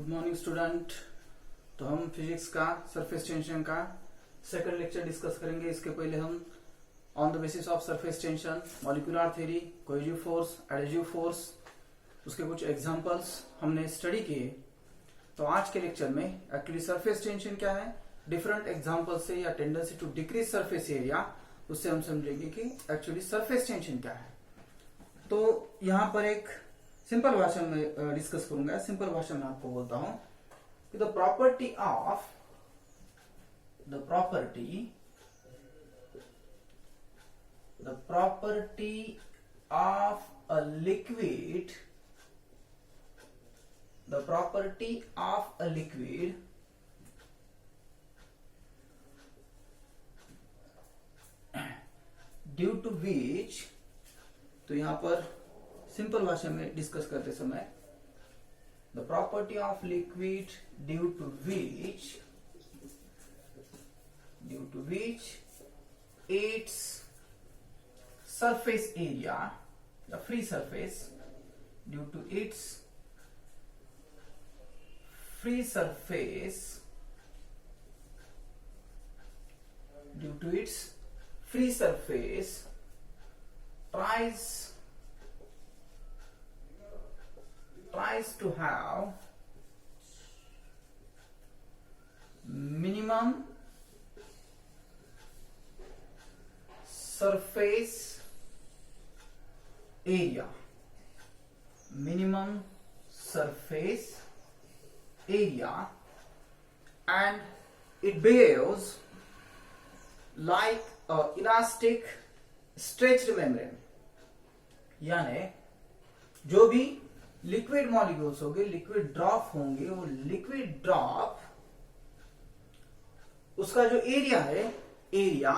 Good morning student. तो हम physics का सरफेस टेंशन का सेकंड लेक्चर डिस्कस करेंगे। इसके पहले हम on the basis of surface tension, molecular theory, cohesive force, adhesive force, उसके कुछ एग्जांपल्स हमने स्टडी किए। तो आज के लेक्चर में एक्चुअली सरफेस टेंशन क्या है, डिफरेंट एग्जांपल से या tendency to decrease surface area, उससे हम समझेंगे कि एक्चुअली सरफेस टेंशन क्या है। तो यहाँ पर एक सिंपल भाषा में डिस्कस करूंगा। सिंपल भाषा में आपको बोलता हूं कि the property of a liquid due to which, तो यहां पर सिंपल भाषा में डिस्कस करते समय the property of liquid due to which its surface area, the free surface, due to its free surface tries to have minimum surface area, and it behaves like a elastic stretched membrane। यानी जो भी liquid molecules होंगे, liquid drop होंगे, वो liquid drop उसका जो area है, area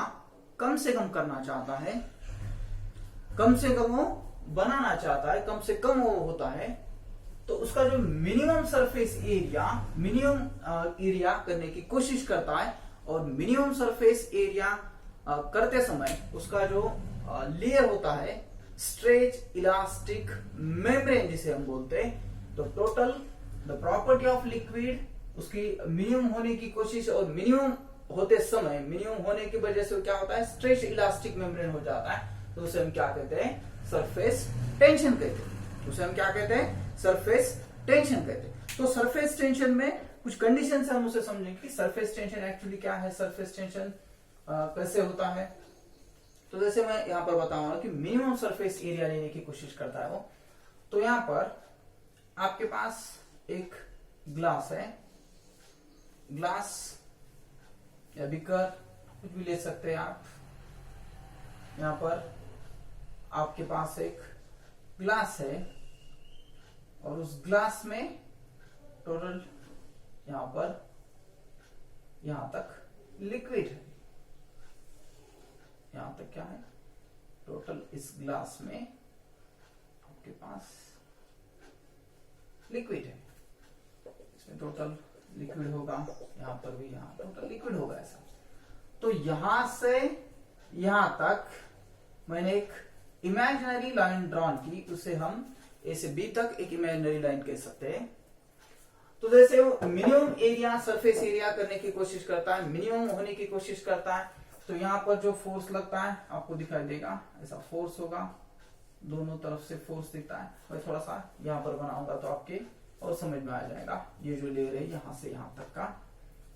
कम से कम करना चाहता है, कम से कम वो बनाना चाहता है, कम से कम वो होता है। तो उसका जो minimum surface area, minimum area करने की कोशिश करता है। और मिनिमम सरफेस एरिया करते समय उसका जो लेयर होता है, स्ट्रेच इलास्टिक मेम्ब्रेन जिसे हम बोलते हैं। तो total the property of liquid, उसकी मिनिमम होने की कोशिश, और मिनिमम होते समय, मिनिमम होने की वजह से क्या होता है, स्ट्रेच इलास्टिक मेम्ब्रेन हो जाता है। तो उसे हम क्या कहते हैं, सरफेस टेंशन कहते हैं। उसे हम क्या कहते हैं, सरफेस टेंशन कहते हैं। तो सरफेस टेंशन में कुछ कंडीशन से हम उसे समझेंगे कि सरफेस टेंशन एक्चुअली क्या है, सरफेस टेंशन कैसे होता है। तो जैसे मैं यहां पर बताऊंगा कि मिनिमम सरफेस एरिया लेने की कोशिश करता है वो। तो यहां पर आपके पास एक ग्लास है, ग्लास या बीकर कुछ भी ले सकते हैं आप। यहां पर आपके पास एक ग्लास है और उस ग्लास में टोटल यहां पर यहां तक लिक्विड है। यहां तक क्या है, टोटल इस ग्लास में आपके पास लिक्विड है। इसमें टोटल लिक्विड होगा, यहां पर भी यहां टोटल लिक्विड होगा ऐसा। तो यहां से यहां तक मैंने एक इमेजिनरी लाइन ड्रॉन की, उसे हम ए से बी तक एक इमेजिनरी लाइन कह सकते हैं। तो जैसे वो मिनिमम एरिया, सरफेस एरिया करने की कोशिश करता है, मिनिमम होने की कोशिश करता है। तो यहां पर जो फोर्स लगता है आपको दिखाई देगा, ऐसा फोर्स होगा, दोनों तरफ से फोर्स दिखता है। मैं थोड़ा सा यहां पर बनाऊंगा तो आपके और समझ में आ जाएगा। ये जो लेयर है यहां से यहां तक का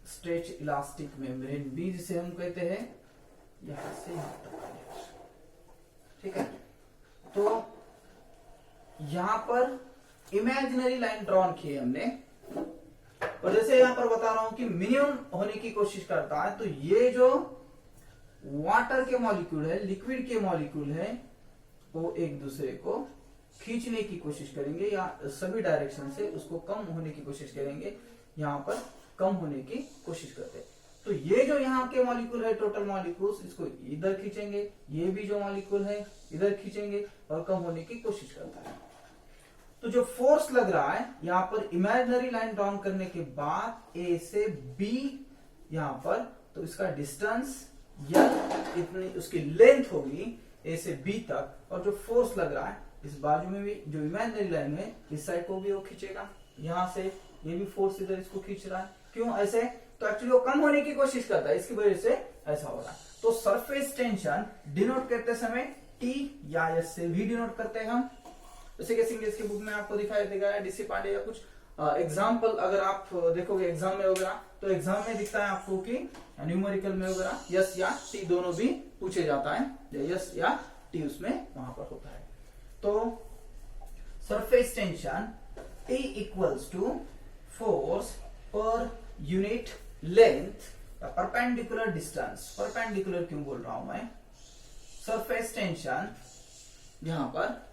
स्ट्रेच इलास्टिक मेम्ब्रेन बी जिसे हम कहते हैं, यहां से यहां तक का, ठीक है। तो यहां पर इमेजिनरी लाइन ड्रॉन की है हमने, और जैसे यहां पर बता रहा हूं कि मिनिमम होने की कोशिश करता है। तो ये जो वाटर के मॉलिक्यूल है, लिक्विड के मॉलिक्यूल है, वो एक दूसरे को खींचने की कोशिश करेंगे या सभी डायरेक्शन से उसको कम होने की कोशिश करेंगे। यहां पर कम होने की कोशिश करते हैं। तो ये जो यहाँ के मॉलिक्यूल है, टोटल मॉलिक्यूल्स, इसको इधर खींचेंगे, ये भी जो मॉलिक्यूल है इधर खींचेंगे और कम होने की कोशिश करता है। तो जो फोर्स लग रहा है यहाँ पर इमेजिनरी लाइन ड्रॉ करने के बाद ए से बी यहाँ पर, तो इसका डिस्टेंस या इतनी उसकी लेंथ होगी ए से बी तक, और जो फोर्स लग रहा है इस बाजू में भी जो इमेजिनरी लाइन है इस साइड को भी वो खींचेगा, यहां से ये भी फोर्स इधर इसको खींच रहा है। क्यों ऐसे? तो एक्चुअली वो कम होने की कोशिश करता है, इसकी वजह से ऐसा हो रहा है। तो सरफेस टेंशन डिनोट करते समय टी या एस से भी डिनोट करते हैं हम। जैसे कि इंग्लिश की बुक में आपको दिखाई देगा डीसी पांडे या कुछ एग्जाम्पल अगर आप देखोगे एग्जाम में वगैरह, तो एग्जाम में दिखता है आपको कि न्यूमेरिकल में वगैरह यस या टी दोनों भी पूछे जाता है, यस या टी उसमें वहां पर होता है। तो surface tension T equals to force per unit length perpendicular distance. Perpendicular क्यों बोल रहा हूं मैं? सरफेस टेंशन यहां पर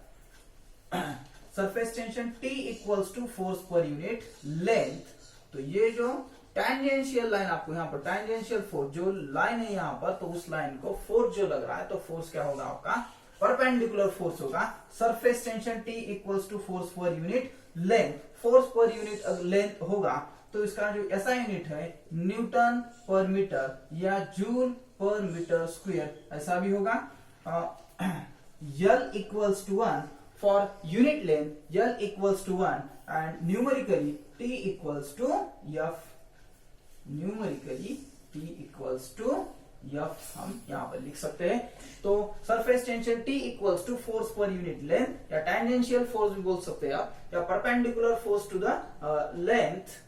surface tension T equals to force per unit length. तो ये जो टैंजेंशियल लाइन आपको यहाँ पर टैंजेंशियल फोर्स जो लाइन है यहाँ पर, तो उस लाइन को फोर्स जो लग रहा है, तो फोर्स क्या होगा आपका? परपेंडिकुलर फोर्स होगा। Surface tension T equals to force per unit length. Force per unit length होगा तो इसका जो ऐसा यूनिट है न्यूटन पर मीटर या जूल पर मीटर स्क्वायर, ऐसा भी होगा। L equals to 1 for unit length, L equals to 1 and numerically T equals to F। numerically T equals to F हम यहाँ पर लिख सकते हैं। तो surface tension T equals to force per unit length या टेंजेंशियल फोर्स भी बोल सकते हैं आप, या perpendicular force to the length,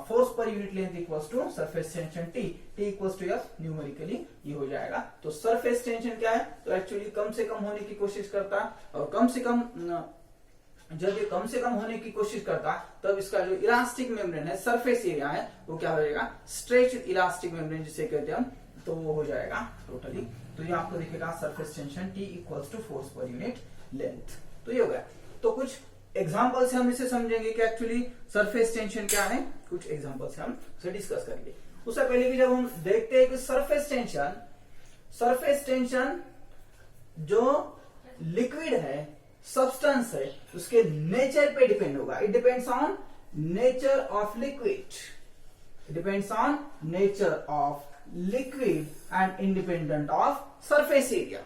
force per unit length equals to surface tension T equals to F। Numerically ये हो जाएगा। तो सरफेस टेंशन क्या है? तो एक्चुअली कम से कम होने की कोशिश करता है, और कम से कम जब ये कम से कम होने की कोशिश करता तब इसका जो इलास्टिक मेम्ब्रेन है, सरफेस एरिया है, वो क्या हो जाएगा? स्ट्रेच इलास्टिक मेम्ब्रेन जिसे कहते हैं हम, तो वो हो जाएगा टोटली। तो ये आपको दिखेगा surface tension T equals to force per unit length. तो ये हो गया। तो कुछ एग्जाम्पल से हम इसे समझेंगे कि एक्चुअली सरफेस टेंशन क्या है, कुछ एग्जाम्पल से हम इसे डिस्कस करेंगे। उससे पहले भी जब हम देखते हैं कि सरफेस टेंशन जो लिक्विड है, सब्सटेंस है, उसके नेचर पे डिपेंड होगा। It depends on nature of liquid, it depends on nature of liquid and independent of surface area.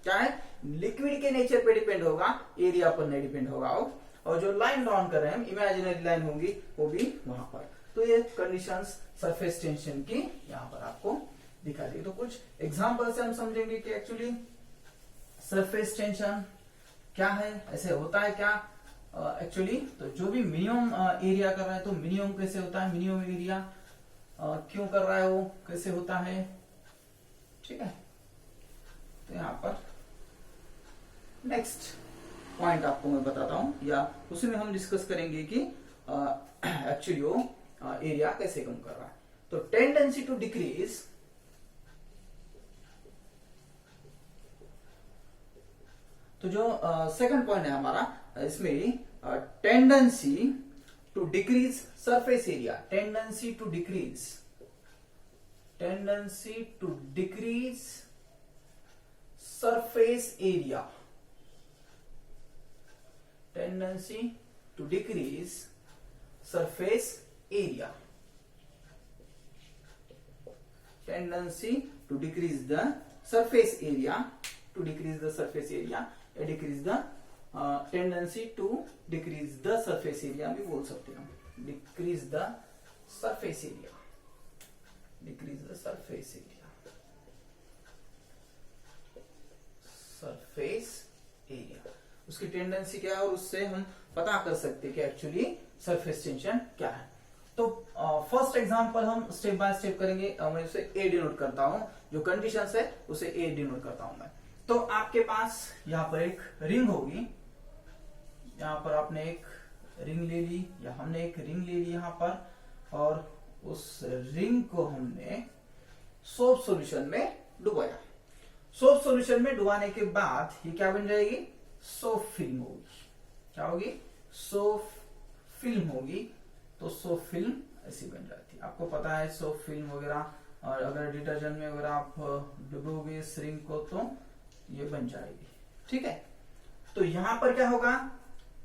क्या है? लिक्विड के नेचर पे डिपेंड होगा, एरिया पर नहीं डिपेंड होगा। और जो लाइन ड्रॉन कर रहे हैं हम, इमेजिनरी लाइन होंगी, वो भी वहां पर। तो ये कंडीशंस सरफेस टेंशन की यहाँ पर आपको दिखा दी। तो कुछ एग्जांपल से हम समझेंगे कि एक्चुअली सरफेस टेंशन क्या है, ऐसे होता है क्या एक्चुअली। तो जो भी मिनिमम एरिया कर रहा है, तो मिनिमम कैसे होता है, मिनिमम एरिया क्यों कर रहा है, वो कैसे होता है, ठीक है। तो यहाँ पर नेक्स्ट पॉइंट आपको मैं बताता हूं, या उसी में हम डिस्कस करेंगे कि एक्चुअली वो एरिया कैसे कम कर रहा है। तो टेंडेंसी टू डिक्रीज, तो जो सेकंड पॉइंट है हमारा इसमें, tendency to decrease surface area, tendency to decrease surface area, tendency to decrease surface area, tendency to decrease the surface area, to decrease the surface area, decrease the tendency to decrease the surface area भी बोल सकते हैं, decrease the surface area, decrease the surface area, surface area, उसकी tendency क्या है, और उससे हम पता कर सकते हैं कि एक्चुअली सरफेस टेंशन क्या है। तो फर्स्ट एग्जांपल हम स्टेप बाय स्टेप करेंगे। मैं उसे ए डिनोट करता हूं, जो कंडीशंस है उसे ए डिनोट करता हूं मैं। तो आपके पास यहाँ पर एक रिंग होगी, यहाँ पर आपने एक रिंग ले ली, या हमने एक रिंग ले ली यहाँ पर, और उस रिंग को हमने सोप सॉल्यूशन में डुबाया। सोप सॉल्यूशन में डुबाने के बाद ये क्या बन जाएगी, सोप फिल्म होगी। क्या होगी, सोप फिल्म होगी। तो सोप फिल्म ऐसी बन जाती है, आपको पता है सोप फिल्म वगैरह, और अगर डिटर्जेंट में अगर आप डुबोगे इस रिंग को तो ये बन जाएगी, ठीक है। तो यहां पर क्या होगा,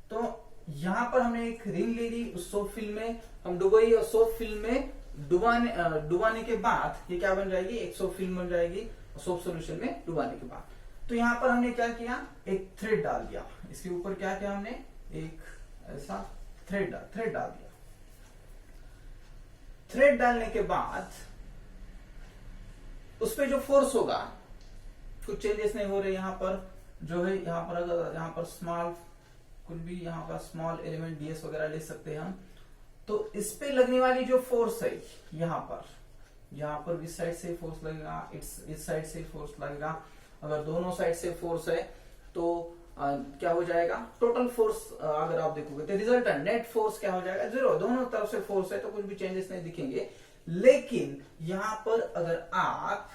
तो यहां पर हमने एक रिंग ले ली, उस सोप फिल्म में हम डुबोई, और सोप फिल्म में डुबाने के बाद ये क्या बन जाएगी, एक सोप फिल्म बन जाएगी सोप सॉल्यूशन में डुबाने के बाद। तो यहां पर हमने क्या किया, एक थ्रेड डाल दिया, इसके ऊपर क्या किया हमने, एक ऐसा थ्रेड डाल दिया। थ्रेड डालने के बाद उस पे जो फोर्स होगा, कुछ चेंजेस नहीं हो रहे यहाँ पर, जो है यहाँ पर अगर यहाँ पर स्मॉल कुछ भी यहाँ पर स्मॉल एलिमेंट डीएस वगैरह ले सकते हैं हम, तो इस पे लगने वाली जो फोर्स है यहाँ पर इस साइड से फोर्स लगेगा, इस साइड से फोर्स लगेगा। अगर दोनों साइड से फोर्स है तो क्या हो जाएगा, टोटल फोर्स अगर आप देखोगे तो रिजल्टेंट नेट फोर्स क्या हो जाएगा, 0। दोनों तरफ से फोर्स है तो कुछ भी चेंजेस नहीं दिखेंगे। लेकिन यहां पर अगर आप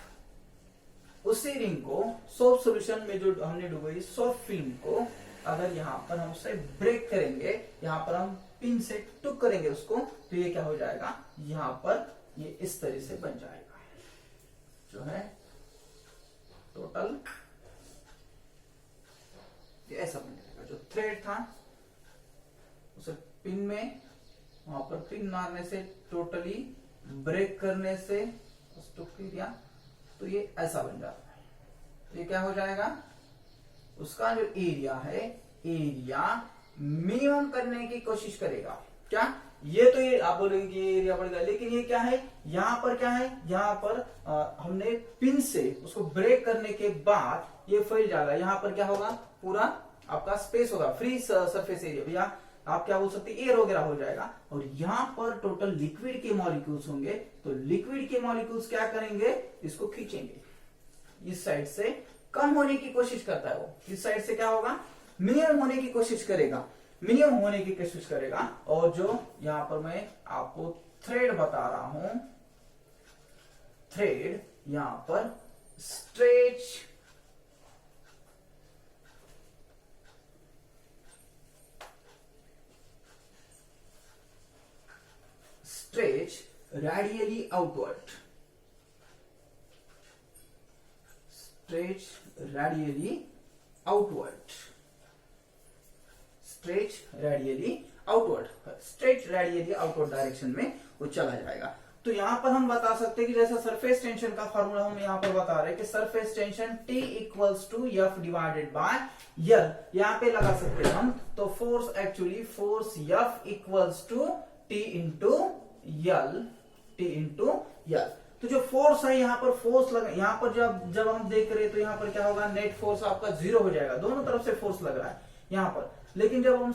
उसी रिंग को सॉफ्ट सॉल्यूशन में जो हमने डुबोई सॉफ्ट फिल्म को अगर यहां पर हम उसे ब्रेक करेंगे, यहां पर हम पिन से टुक करेंगे उसको, तो ये क्या हो जाएगा, यहां पर ये इस तरह से बन जाएगा, जो है टोटल ये ऐसा बन जाएगा। जो थ्रेड था उसे पिन में वहां पर पिन मारने से, टोटली ब्रेक करने से टुक दिया, तो ये ऐसा बन जाता है। ये क्या हो जाएगा, उसका जो एरिया है, एरिया मिनिमम करने की कोशिश करेगा। क्या ये तो ये आप बोलेंगे कि ये एरिया बढ़ेगा, लेकिन ये क्या है, यहाँ पर क्या है, यहाँ पर हमने पिन से उसको ब्रेक करने के बाद ये फैल जाएगा। यहाँ पर क्या होगा, पूरा आपका स्पेस होगा, फ्री सरफेस एरिया, भैया आप क्या बोल सकते हैं, एयर वगैरह हो जाएगा। और यहाँ पर टोटल लिक्विड के मॉलिक्यूल्स होंगे, तो लिक्विड के मॉलिक्यूल्स क्या करेंगे, इसको खींचेंगे, इस साइड से कम होने की कोशिश करता है वो, इस साइड से क्या होगा, मिनिमम होने की कोशिश करेगा, मिनिमम होने की कोशिश करेगा। और जो यहां पर मैं आपको थ्रेड बता रहा हूं, थ्रेड यहां पर stretch radially outward, stretch radially outward, stretch radially outward, stretch radially outward direction में वो चला जाएगा। तो यहां पर हम बता सकते हैं कि जैसा सरफेस टेंशन का फॉर्मूला हम यहां पर बता रहे हैं कि surface tension T equals to F divided by L, यहां पे लगा सकते हैं हम। तो force actually force F equals to T into L, T into L. तो जो फोर्स है यहाँ पर फोर्स लगा, यहाँ पर जब हम देख रहे हैं तो यहाँ पर क्या होगा, नेट फोर्स आपका 0 हो जाएगा, दोनों तरफ से फोर्स लग रहा है यहाँ पर। लेकिन जब हम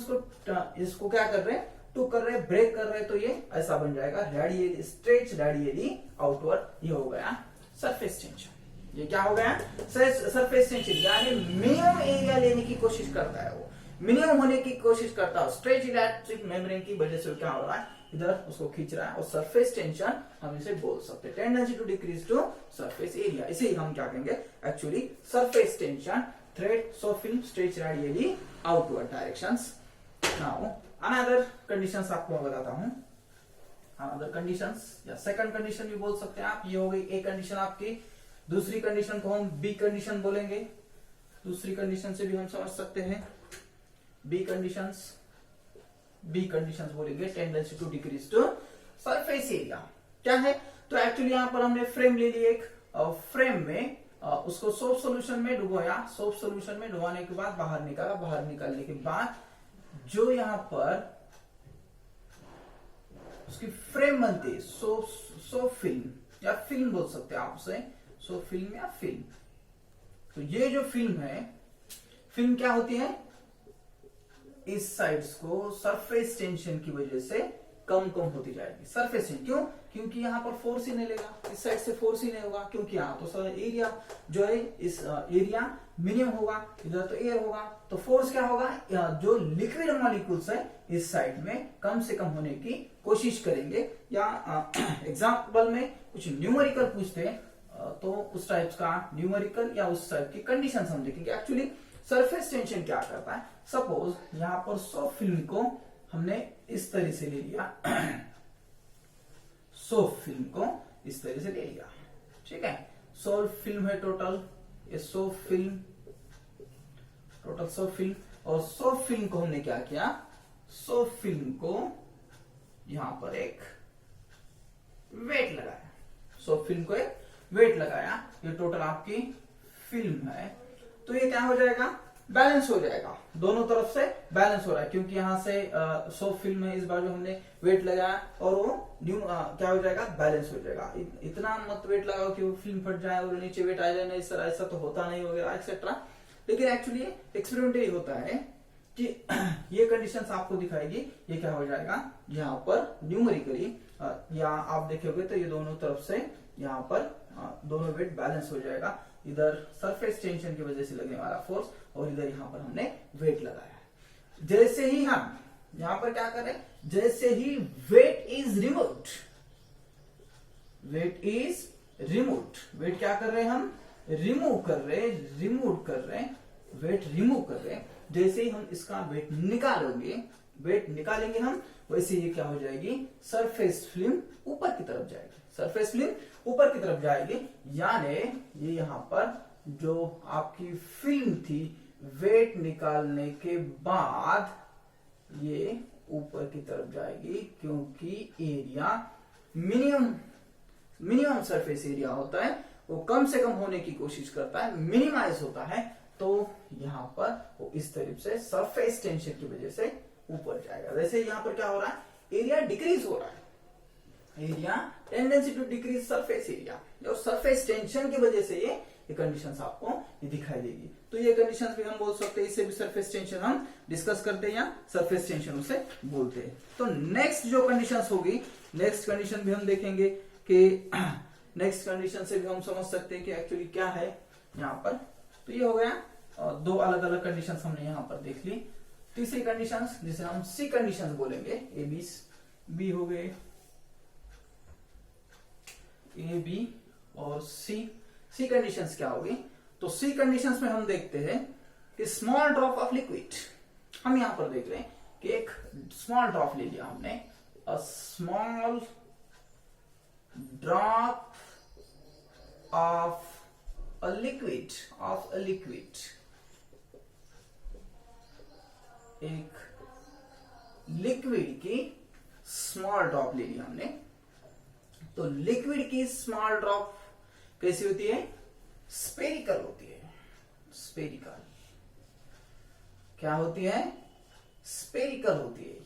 इसको क्या कर रहे हैं, टू कर रहे हैं, ब्रेक कर रहे हैं, तो ये ऐसा बन जाएगा रेडियली, स्ट्रेच रेडियली आउटवर्ड। ये हो गया सरफेस टेंशन। ये क्या हो गया, सरफेस टेंशन, यानी मिनिमम एरिया लेने की कोशिश करता है वो, मिनिमम होने की कोशिश करता है। स्ट्रेच इलेक्ट्रिक मेम्ब्रेन की वजह से क्या हो रहा है, इधर उसको खींच रहा है। और सरफेस टेंशन हम इसे बोल सकते हैं tendency to decrease to surface area, इसे ही हम क्या कहेंगे, actually surface tension thread soft film stretch radially outward directions. Now another conditions आपको बताता हूं, अनदर कंडीशंस या सेकंड कंडीशन भी बोल सकते हैं आप। ये हो गई ए कंडीशन आपकी, दूसरी कंडीशन को हम बी कंडीशन बोलेंगे, दूसरी कंडीशन से भी हम समझ सकते हैं बी कंडीशंस बोलेंगे tendency to decrease to surface area. क्या है, तो एक्चुअली यहां पर हमने फ्रेम ले ली, एक फ्रेम में उसको सोप सॉल्यूशन में डुबोया, सोप सॉल्यूशन में डुबाने के बाद बाहर निकाला, बाहर निकालने के बाद जो यहां पर उसकी फ्रेम बनती है, सोप फिल्म या फिल्म बोल सकते हैं आप उसे, सोप फिल्म या फिल्म। तो ये जो फिल्म है, फिल्म क्या होती है, इस साइड्स को सरफेस टेंशन की वजह से कम होती जाएगी। सरफेस टेंशन क्यों, क्योंकि यहाँ पर फोर्स ही नहीं लेगा, इस साइड से फोर्स ही नहीं होगा, क्योंकि यहाँ तो सर एरिया जो है, इस एरिया मिनिमम होगा, इधर तो एयर होगा, तो फोर्स क्या होगा, जो लिक्विड मॉलिक्यूल्स है इस साइड में कम से कम होने की कोशिश करेंगे। या एग्जाम्पल में कुछ न्यूमेरिकल पूछते हैं तो उस टाइप का न्यूमेरिकल या उस टाइप की कंडीशन हम देखेंगे। एक्चुअली सरफेस टेंशन क्या करता है, सपोज यहां पर सॉफ्ट फिल्म को हमने इस तरह से ले लिया, सॉफ्ट फिल्म को इस तरह से ले लिया, ठीक है, सॉफ्ट फिल्म है टोटल, ये soft film, total soft film. और सॉफ्ट फिल्म को हमने क्या किया, सॉफ्ट फिल्म को यहां पर एक वेट लगाया, सॉफ्ट फिल्म को एक वेट लगाया, ये टोटल आपकी फिल्म है। तो ये क्या हो जाएगा, बैलेंस हो जाएगा, दोनों तरफ से बैलेंस हो रहा है, क्योंकि यहाँ से सॉफ्ट फिल्म में इस बार जो हमने वेट लगाया और वो क्या हो जाएगा, बैलेंस हो जाएगा। इतना मत वेट लगाओ कि वो फिल्म फट जाए और नीचे वेट आ जाए, नहीं सर ऐसा तो होता नहीं वगैरह एक्सेट्रा। लेकिन एक्चुअली एक्सपेरिमेंट ये होता है कि ये कंडीशंस आपको दिखाएगी, ये क्या हो जाएगा यहाँ पर न्यूमेरिकली, या आप देखोगे तो ये दोनों तरफ से यहाँ पर दोनों वेट बैलेंस हो जाएगा। इधर सरफेस टेंशन की वजह से लगने वाला फोर्स और इधर यहाँ पर हमने वेट लगाया है। जैसे ही हम यहाँ पर क्या कर रहे हैं, जैसे ही weight is removed, weight is removed, weight क्या कर रहे हैं हम, रिमूव कर रहे हैं, वेट रिमूव कर रहे हैं। जैसे ही हम इसका वेट निकालेंगे हम, वैसे ये क्या हो जाएगी, सरफेस फिल्म ऊपर की तरफ जाएगी, सरफेस फिल्म ऊपर की तरफ जाएगी, यानी ये यहाँ पर जो आपकी फिल्म थी वेट निकालने के बाद ये ऊपर की तरफ जाएगी, क्योंकि एरिया मिनिमम सरफेस एरिया होता है, वो कम से कम होने की कोशिश करता है, मिनिमाइज होता है। तो यहाँ पर वो इस तरफ से सरफेस टेंशन की वजह से ऊपर जाएगा। वैसे यहाँ पर क्या हो रहा है, एरिया डिक्रीज हो रहा है, area tendency to decrease surface area, और सरफेस टेंशन की वजह से ये कंडीशंस आपको ये दिखाई देगी। तो ये कंडीशंस भी हम बोल सकते हैं, इससे भी सरफेस टेंशन हम डिस्कस करते हैं या सरफेस टेंशन उसे बोलते हैं। तो नेक्स्ट जो कंडीशंस होगी, नेक्स्ट कंडीशन भी हम देखेंगे कि नेक्स्ट कंडीशन से भी हम समझ सकते हैं कि एक्चुअली क्या है यहाँ पर। तो ये हो गया दो अलग अलग कंडीशंस हमने यहाँ पर देख ली। तीसरी कंडीशंस जिसे हम सी कंडीशंस बोलेंगे, ए बी हो गए, ए बी और सी कंडीशंस क्या होगी। तो सी कंडीशंस में हम देखते हैं कि स्मॉल ड्रॉप ऑफ लिक्विड, हम यहां पर देख रहे हैं कि एक स्मॉल ड्रॉप ले लिया हमने, a small drop of a liquid, एक लिक्विड की स्मॉल ड्रॉप ले लिया हमने। तो लिक्विड की स्मॉल ड्रॉप कैसी होती है, स्पेरिकल होती है, स्पेरिकल क्या होती है, स्पेरिकल होती है,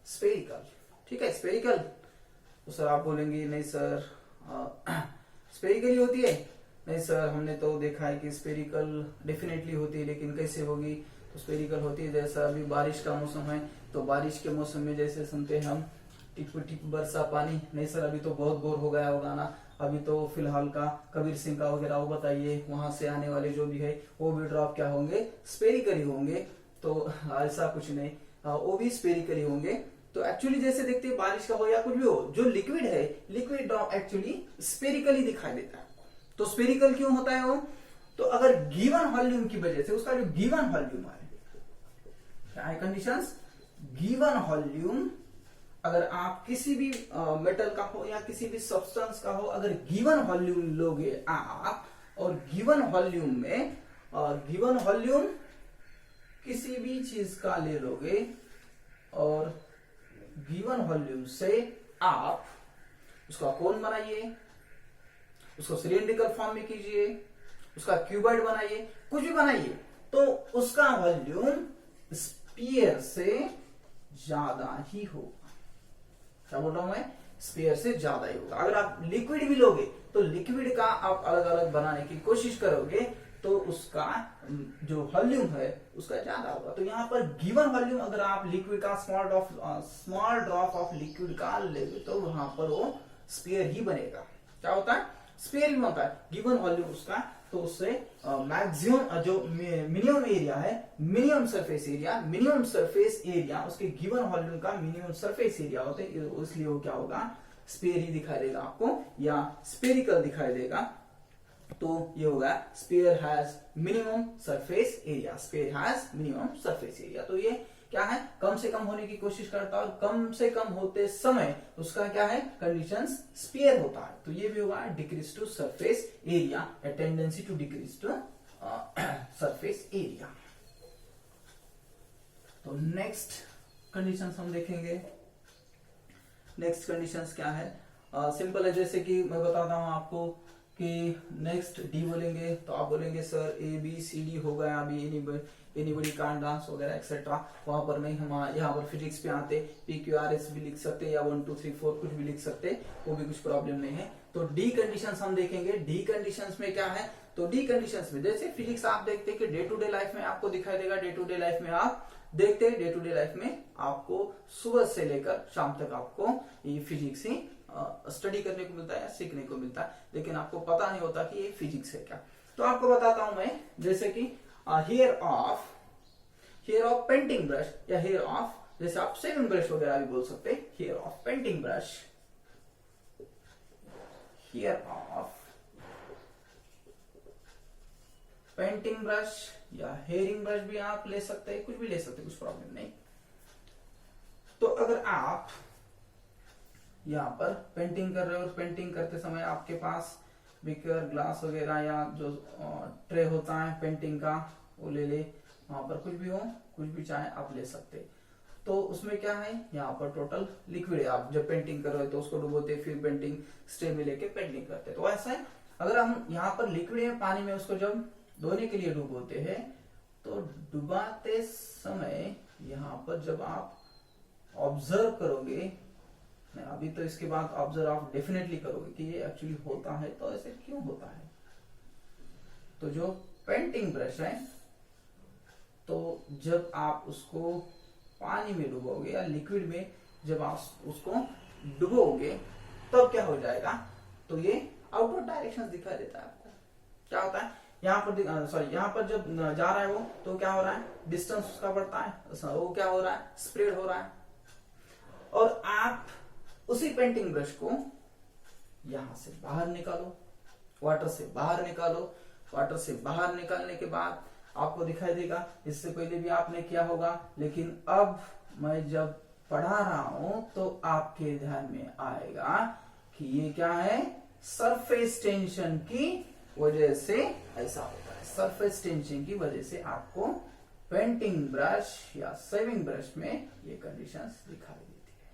स्पेरिकल, ठीक है, स्पेरिकल। तो सर आप बोलेंगे नहीं सर स्पेरिकल ही होती है, नहीं सर हमने तो देखा है कि स्पेरिकल डेफिनेटली होती है, लेकिन कैसे होगी, तो स्पेरिकल होती है जैसा अभी बारिश का मौसम है, तो बारिश के मौसम में जैसे सुनते हैं हम टिप टिप बरसा पानी, नहीं सर अभी तो बहुत बोर हो गया वो गाना, अभी तो फिलहाल का कबीर सिंह का वगैरह वो बताइए, वहां से आने वाले जो भी है वो भी ड्रॉप क्या होंगे, स्पेरिकल होंगे। तो ऐसा कुछ नहीं, वो भी स्पेरिकल होंगे। तो एक्चुअली जैसे देखते हैं बारिश का हो या कुछ भी हो, जो लिक्विड है, लिक्विड ड्रॉप एक्चुअली स्पेरिकली दिखाई देता है। तो स्पेरिकल क्यों होता है वो, तो अगर गिवन वॉल्यूम की वजह से, उसका जो गिवन वॉल्यूम है, क्या है कंडीशंस, गिवन वॉल्यूम, अगर आप किसी भी मेटल का हो या किसी भी सब्सटेंस का हो, अगर गिवन वॉल्यूम लोगे आप, और गिवन वॉल्यूम में गिवन वॉल्यूम किसी भी चीज का ले लोगे, और गिवन वॉल्यूम से आप उसका कोन बनाइए, उसको सिलिंड्रिकल फॉर्म में कीजिए, उसका क्यूबॉइड बनाइए, कुछ भी बनाइए, तो उसका वॉल्यूम स्फीयर से ज्यादा ही होगा। क्या बोल रहा हूं मैं, स्फीयर से ज्यादा ही होगा। अगर आप लिक्विड भी लोगे तो लिक्विड का आप अलग अलग बनाने की कोशिश करोगे तो उसका जो वॉल्यूम है उसका ज्यादा होगा। तो यहाँ पर गिवन वॉल्यूम अगर आप लिक्विड का स्मॉल ड्रॉप ऑफ लिक्विड का लेंगे तो वहां पर वो स्फीयर ही बनेगा। क्या होता है, स्फीयर ही बनता है गिवन वॉल्यूम उसका। तो उससे मैक्सिमम जो मिनिमम एरिया है, मिनिमम सरफेस एरिया उसके गिवन वॉल्यूम का मिनिमम सरफेस एरिया होते हैं, इसलिए वो क्या होगा, स्फीयर ही दिखाई देगा आपको, या स्फेरिकल दिखाई देगा। तो ये होगा sphere has minimum surface area, sphere has minimum surface area. तो ये क्या है, कम से कम होने की कोशिश करता है, और कम से कम होते समय उसका क्या है, कंडीशंस स्फीयर होता है। तो ये भी होगा decrease to surface area, tendency to decrease to surface area. तो नेक्स्ट कंडीशंस हम देखेंगे। नेक्स्ट कंडीशंस क्या है, सिंपल है, जैसे कि मैं बताता हूं आपको कि नेक्स्ट डी बोलेंगे तो आप बोलेंगे sir A B C D हो गया, अभी एनीबॉडी कांट डांस वगैरह एक्सेट्रा, वहां पर नहीं, हम यहाँ पर फिजिक्स पे आते, पी क्यू आर एस भी लिख सकते या 1 2 3 4 कुछ भी लिख सकते, वो भी कुछ प्रॉब्लम नहीं है। तो डी कंडीशंस हम देखेंगे। डी कंडीशंस में क्या है, तो डी कंडीशंस में जैसे फिजिक्स आप देखते हैं कि डे टू डे लाइफ में आपको दिखाई देगा, डे टू डे लाइफ में आप देखते हैं, डे टू डे लाइफ में आपको सुबह से लेकर शाम तक आपको ये फिजिक्स ही स्टडी करने को मिलता है या सीखने को मिलता है, लेकिन आपको पता नहीं होता कि ये फिजिक्स है क्या। तो आपको बताता हूं मैं, जैसे कि हेयर ऑफ पेंटिंग ब्रश या हेयर ऑफ, जैसे आप शेविंग ब्रश वगैरह भी बोल सकते हैं, hair of painting brush, hair of painting brush या हेयरिंग ब्रश भी आप ले सकते हैं, कुछ भी ले सकते हैं, कुछ प्रॉब्लम नहीं। तो अगर आप यहाँ पर पेंटिंग कर रहे हो और पेंटिंग करते समय आपके पास बिकर ग्लास वगैरह या जो ट्रे होता है पेंटिंग का वो ले ले, वहां पर कुछ भी हो, कुछ भी चाहे आप ले सकते। तो उसमें क्या है, यहाँ पर टोटल लिक्विड है, आप जब पेंटिंग कर रहे हो तो उसको डुबोते, फिर पेंटिंग स्ट्रे में लेके पेंटिंग करते। तो ऐसा है, अगर हम यहाँ पर लिक्विड है पानी में उसको जब धोने के लिए डुबोते हैं, तो डुबाते समय यहाँ पर जब आप ऑब्जर्व करोगे, अभी तो इसके बाद ऑब्जर्व आप डेफिनेटली करोगे कि ये एक्चुअली होता है, तो ऐसे क्यों होता है। तो जो पेंटिंग ब्रश है, तो जब आप उसको पानी में डुबोगे या लिक्विड में जब आप उसको डुबोगे तब क्या हो जाएगा, तो ये आउटवर्ड डायरेक्शन दिखाई देता है आपको। क्या होता है यहाँ पर, सॉरी यहाँ पर जब जा रहा है वो, तो क्या हो रहा है, डिस्टेंस उसका बढ़ता है, वो क्या हो रहा है, स्प्रेड हो रहा है। और आप उसी पेंटिंग ब्रश को यहां से बाहर निकालो, वाटर से बाहर निकालो, वाटर से बाहर निकालने के बाद आपको दिखाई देगा, इससे पहले भी आपने किया होगा, लेकिन अब मैं जब पढ़ा रहा हूं तो आपके ध्यान में आएगा कि ये क्या है, सरफेस टेंशन की वजह से ऐसा होता है। सरफेस टेंशन की वजह से आपको पेंटिंग ब्रश या शेविंग ब्रश में ये कंडीशंस दिखाई देती है।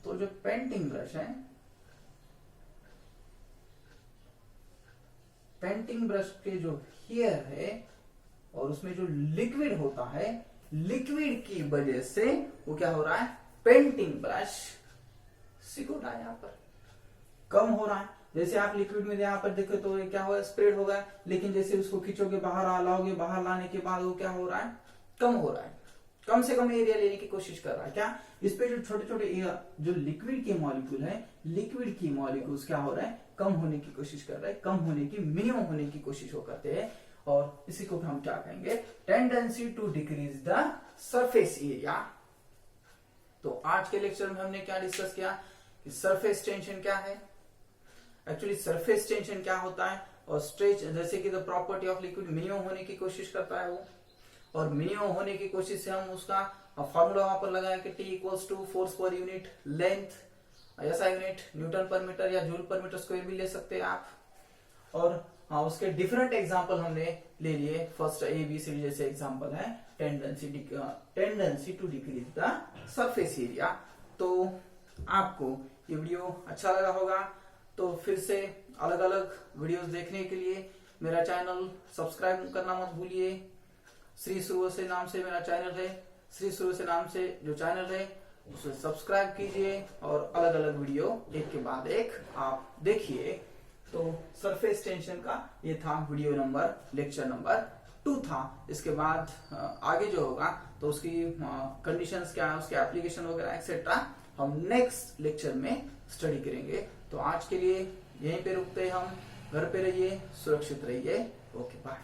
तो जो पेंटिंग ब्रश है, पेंटिंग ब्रश के जो हेयर है और उसमें जो लिक्विड होता है, लिक्विड की वजह से वो क्या हो रहा है, पेंटिंग ब्रश सिकुड़ रहा है, यहाँ पर कम हो रहा है। जैसे आप लिक्विड में यहाँ पर देखो तो क्या हुआ, स्प्रेड हो गया, लेकिन जैसे उसको खींचोगे बाहर लाओगे, बाहर लाने के बाद वो क्या हो रहा है, कम हो रहा है, कम से कम एरिया लेने की कोशिश कर रहा है। क्या इस पे जो छोटे छोटे जो लिक्विड के मॉलिक्यूल है, लिक्विड की मॉलिक्यूल्स क्या हो रहा है, कम होने की कोशिश कर रहा है, कम होने की, मिनिमम होने की कोशिश वो करते हैं। और इसी को हम क्या कहेंगे, tendency to decrease the surface area. तो आज के लेक्चर में हमने क्या डिस्कस किया कि सरफेस टेंशन क्या है, एक्चुअली सरफेस टेंशन क्या होता है, और स्ट्रेच जैसे कि the property of liquid minimum होने की कोशिश करता है वो, और मिनिमम होने की कोशिश से हम उसका फॉर्मूला वहां पर लगाया कि T equals to force per unit length, ऐसा यूनिट न्यूटन पर मीटर या जूल पर मीटर स्क्वायर भी ले सकते हैं आप। और हाँ, उसके डिफरेंट एग्जांपल हमने ले लिए, first A B C D जैसे एग्जांपल है, tendency to decrease the surface area. तो आपको ये वीडियो अच्छा लगा होगा, तो फिर से अलग अलग वीडियोस देखने के लिए मेरा चैनल सब्सक्राइब करना मत भूलिए। श्री सुरव से नाम से मेरा चैनल है, श्री सुरव से नाम से जो चैनल है उसे सब्सक्राइब कीजिए और अलग अलग वीडियो एक के बाद एक आप देखिए। तो सरफेस टेंशन का ये था वीडियो नंबर, लेक्चर नंबर 2 था। इसके बाद आगे जो होगा तो उसकी कंडीशंस क्या है, उसके एप्लीकेशन वगैरह एक्सेट्रा हम नेक्स्ट लेक्चर में स्टडी करेंगे। तो आज के लिए यहीं पे रुकते हैं हम, घर पे रहिए, सुरक्षित रहिए, ओके बाय।